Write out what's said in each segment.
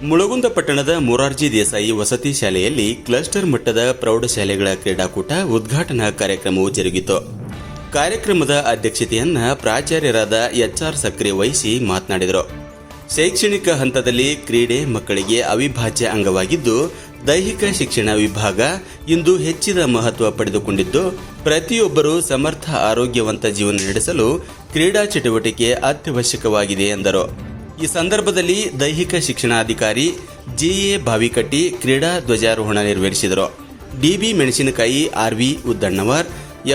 ಮುಳಗುಂದ ಪಟ್ಟಣದ ಮೊರಾರ್ಜಿ ದೇಸಾಯಿ ವಸತಿ ಶಾಲೆಯಲ್ಲಿ ಕ್ಲಸ್ಟರ್ ಮಟ್ಟದ ಪ್ರೌಢಶಾಲೆಗಳ ಕ್ರೀಡಾಕೂಟ ಉದ್ಘಾಟನಾ ಕಾರ್ಯಕ್ರಮವು ಜರುಗಿತು. ಕಾರ್ಯಕ್ರಮದ ಅಧ್ಯಕ್ಷತೆಯನ್ನ ಪ್ರಾಚಾರ್ಯರಾದ HR ಸಕ್ರೆ ವಹಿಸಿ ಮಾತನಾಡಿದರು. ಶೈಕ್ಷಣಿಕ ಹಂತದಲ್ಲಿ ಕ್ರೀಡೆ ಮಕ್ಕಳಿಗೆ ಅವಿಭಾಜ್ಯ ಅಂಗವಾಗಿದ್ದು, ದೈಹಿಕ ಶಿಕ್ಷಣ ವಿಭಾಗ ಇಂದು ಹೆಚ್ಚಿನ ಮಹತ್ವ ಪಡೆದುಕೊಂಡಿದ್ದು, ಪ್ರತಿಯೊಬ್ಬರೂ ಸಮರ್ಥ ಆರೋಗ್ಯವಂತ ಜೀವನ ನಡೆಸಲು ಕ್ರೀಡಾ ಚಟುವಟಿಕೆ ಅತ್ಯವಶ್ಯಕವಾಗಿದೆ ಎಂದರು. ಈ ಸಂದರ್ಭದಲ್ಲಿ ದೈಹಿಕ ಶಿಕ್ಷಣಾಧಿಕಾರಿ GA ಬಾವಿಕಟ್ಟಿ ಕ್ರೀಡಾ ಧ್ವಜಾರೋಹಣ ನೆರವೇರಿಸಿದರು. DB ಮೆಣಸಿನಕಾಯಿ, RV ಉದ್ದಣ್ಣವರ್,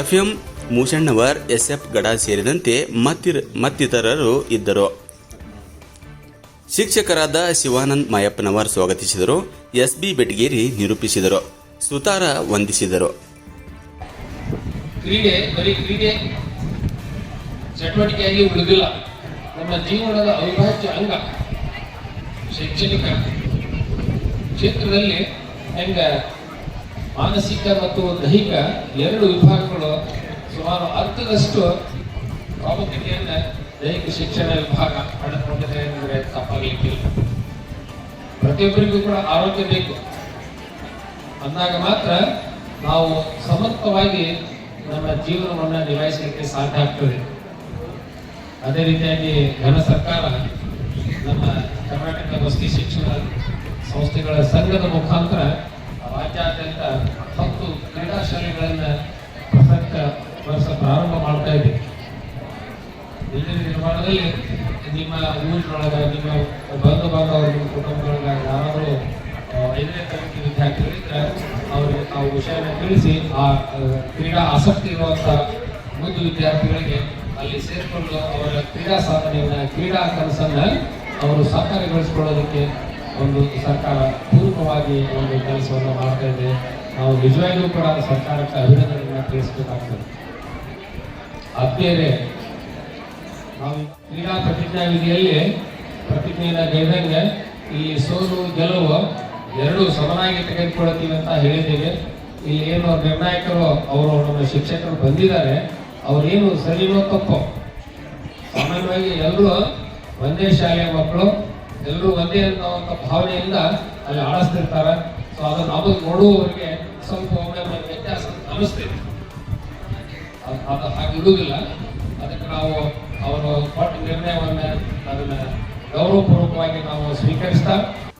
FM ಮೂಷಣ್ಣವರ್, SF ಗಡ ಸೇರಿದಂತೆ ಮತ್ತಿತರರು ಇದ್ದರು. ಶಿಕ್ಷಕರಾದ ಶಿವಾನಂದ್ ಮಾಯಪ್ಪನವರ್ ಸ್ವಾಗತಿಸಿದರು. SB ಬೆಟಗೇರಿ ನಿರೂಪಿಸಿದರು. ಸುತಾರ ವಂದಿಸಿದರು. ಕ್ರೀಡೆ ಬರೀ ಕ್ರೀಡೆ ಚಟುವಟಿಕೆಯಾಗಿ ಉಳಿದಿಲ್ಲ, ನಮ್ಮ ಜೀವನದ ಅವಿಭಾಜ್ಯ ಅಂಗ. ಶೈಕ್ಷಣಿಕ ಕ್ಷೇತ್ರದಲ್ಲಿ ಹೆಂಗ ಮಾನಸಿಕ ಮತ್ತು ದೈಹಿಕ ಎರಡು ವಿಭಾಗಗಳು ಸುಮಾರು ಅರ್ಧದಷ್ಟು ಪ್ರಾಮುಖ್ಯತೆಯನ್ನು ದೈಹಿಕ ಶಿಕ್ಷಣ ವಿಭಾಗ ಪಡೆದುಕೊಂಡಿದೆ ಎಂದರೆ ತಪ್ಪಾಗಲಿಕ್ಕಿಲ್ಲ. ಪ್ರತಿಯೊಬ್ಬರಿಗೂ ಕೂಡ ಆರೋಗ್ಯ ಬೇಕು ಅಂದಾಗ ಮಾತ್ರ ನಾವು ಸಮರ್ಥವಾಗಿ ನಮ್ಮ ಜೀವನವನ್ನು ನಿಭಾಯಿಸಲಿಕ್ಕೆ ಸಾಧ್ಯ ಆಗ್ತದೆ. ಅದೇ ರೀತಿಯಾಗಿ ಘನ ಸರ್ಕಾರ ನಮ್ಮ ಕರ್ನಾಟಕ ವಸತಿ ಶಿಕ್ಷಣ ಸಂಸ್ಥೆಗಳ ಸಂಘದ ಮುಖಾಂತರ ರಾಜ್ಯಾದ್ಯಂತ 10 ಕ್ರೀಡಾ ಶಾಲೆಗಳನ್ನು ಪ್ರಸಕ್ತ ವರ್ಷ ಪ್ರಾರಂಭ ಮಾಡ್ತಾ ಇದೆ. ಇಂದಿನ ನಿರ್ಮಾಣದಲ್ಲಿ ನಿಮ್ಮ ಊರಿನೊಳಗೆ, ನಿಮ್ಮ ಬಂಧು ಬಾಂಧವರು, ನಿಮ್ಮ ಕುಟುಂಬದೊಳಗೆ ಯಾರಾದರೂ 5ನೇ ತರಗತಿ ವಿದ್ಯಾರ್ಥಿಗಳಿದ್ರೆ ಅವರಿಗೆ ನಾವು ವಿಷಯನ ತಿಳಿಸಿ ಆ ಕ್ರೀಡಾ ಆಸಕ್ತಿ ಇರುವಂಥ ಮುದ್ದು ವಿದ್ಯಾರ್ಥಿಗಳಿಗೆ ಅಲ್ಲಿ ಸೇರಿಕೊಂಡು ಅವರ ಕ್ರೀಡಾ ಸಾಧನೆಯನ್ನು, ಕ್ರೀಡಾ ಕನಸನ್ನು ಅವರು ಸಾಕಾರಗೊಳಿಸಿಕೊಳ್ಳೋದಕ್ಕೆ ಒಂದು ಸರ್ಕಾರ ಪೂರ್ವಕವಾಗಿ ಒಂದು ಕೆಲಸವನ್ನು ಮಾಡ್ತಾ ಇದೆ. ನಾವು ನಿಜವಾಗಿಯೂ ಕೂಡ ಸರ್ಕಾರಕ್ಕೆ ಅಭಿನಂದನೆಯನ್ನು ತಿಳಿಸಬೇಕಾಗ್ತದೆ. ಆದ್ಮೇಲೆ ನಾವು ಕ್ರೀಡಾ ಪ್ರತಿಜ್ಞಾ ವಿಧಿಯಲ್ಲಿ ಪ್ರತಿಜ್ಞೆಯನ್ನು ಗೈದಂಗೆ ಈ ಸೋಲು ಗೆಲುವು ಎರಡೂ ಸಮನಾಗಿ ತೆಗೆದುಕೊಳ್ಳುತ್ತೀವಿ ಅಂತ ಹೇಳಿದ್ದೇವೆ. ಇಲ್ಲಿ ಏನು ನಿರ್ಣಾಯಕರು ಅವರು ನಮ್ಮ ಶಿಕ್ಷಕರು ಬಂದಿದ್ದಾರೆ, ಅವ್ರೇನು ಸರಿನೋ ತಪ್ಪೋ, ಸಾಮಾನ್ಯವಾಗಿ ಎಲ್ಲರೂ ಒಂದೇ ಶಾಲೆಯ ಮಕ್ಕಳು, ಎಲ್ಲರೂ ಒಂದೇ ಅನ್ನುವಂಥ ಭಾವನೆಯಿಂದ ಅಲ್ಲಿ ಆಡಿಸ್ತಿರ್ತಾರೆ. ಸೊ ಅದು ನಮಗೆ ನೋಡುವವರಿಗೆ ಸ್ವಲ್ಪ ಒಮ್ಮೆ ವ್ಯತ್ಯಾಸ ಅನ್ನಿಸ್ತೇವೆ. ಅದು ಹಾಗೆ ಇರುವುದಿಲ್ಲ. ಅದಕ್ಕೆ ನಾವು ಅವರು ಕೊಟ್ಟ ನಿರ್ಣಯವನ್ನು ಅದನ್ನು ಗೌರವಪೂರ್ವಕವಾಗಿ ನಾವು ಸ್ವೀಕರಿಸ್ತಾ